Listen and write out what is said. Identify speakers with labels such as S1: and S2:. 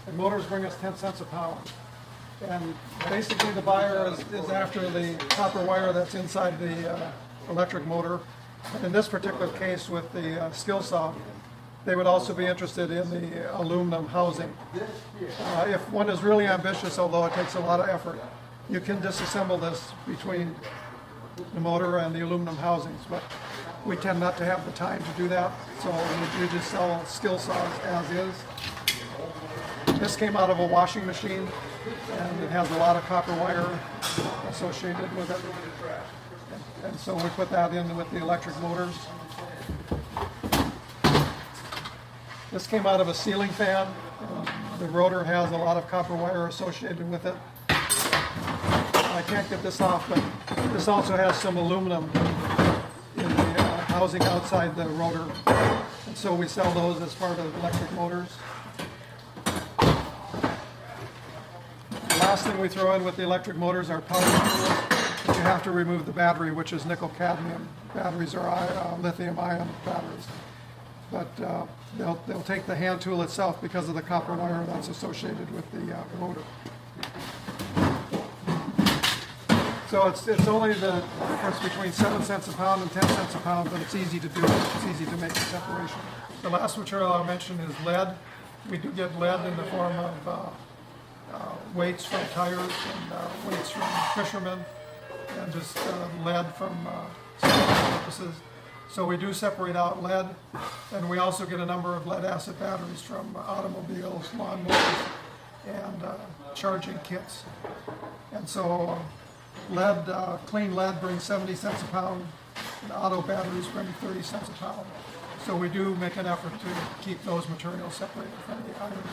S1: and motors bring us 10 cents a pound. And basically the buyer is after the copper wire that's inside the electric motor. And in this particular case with the skill saw, they would also be interested in the aluminum housing. If one is really ambitious, although it takes a lot of effort, you can disassemble this between the motor and the aluminum housings, but we tend not to have the time to do that, so we just sell skill saws as is. This came out of a washing machine, and it has a lot of copper wire associated with it. And so we put that in with the electric motors. This came out of a ceiling fan. The rotor has a lot of copper wire associated with it. I can't get this off, but this also has some aluminum in the housing outside the rotor. And so we sell those as part of electric motors. The last thing we throw in with the electric motors are power tools. But you have to remove the battery, which is nickel cadmium. Batteries are lithium ion batteries. But they'll take the hand tool itself because of the copper wire that's associated with the motor. So it's only the difference between 7 cents a pound and 10 cents a pound, but it's easy to do. It's easy to make the separation. The last material I'll mention is lead. We do get lead in the form of weights from tires and weights from fishermen, and just lead from safety purposes. So we do separate out lead, and we also get a number of lead acid batteries from automobiles, lawnmowers, and charging kits. And so lead, clean lead brings 70 cents a pound, and auto batteries bring 30 cents a pound. So we do make an effort to keep those materials separated from the iron.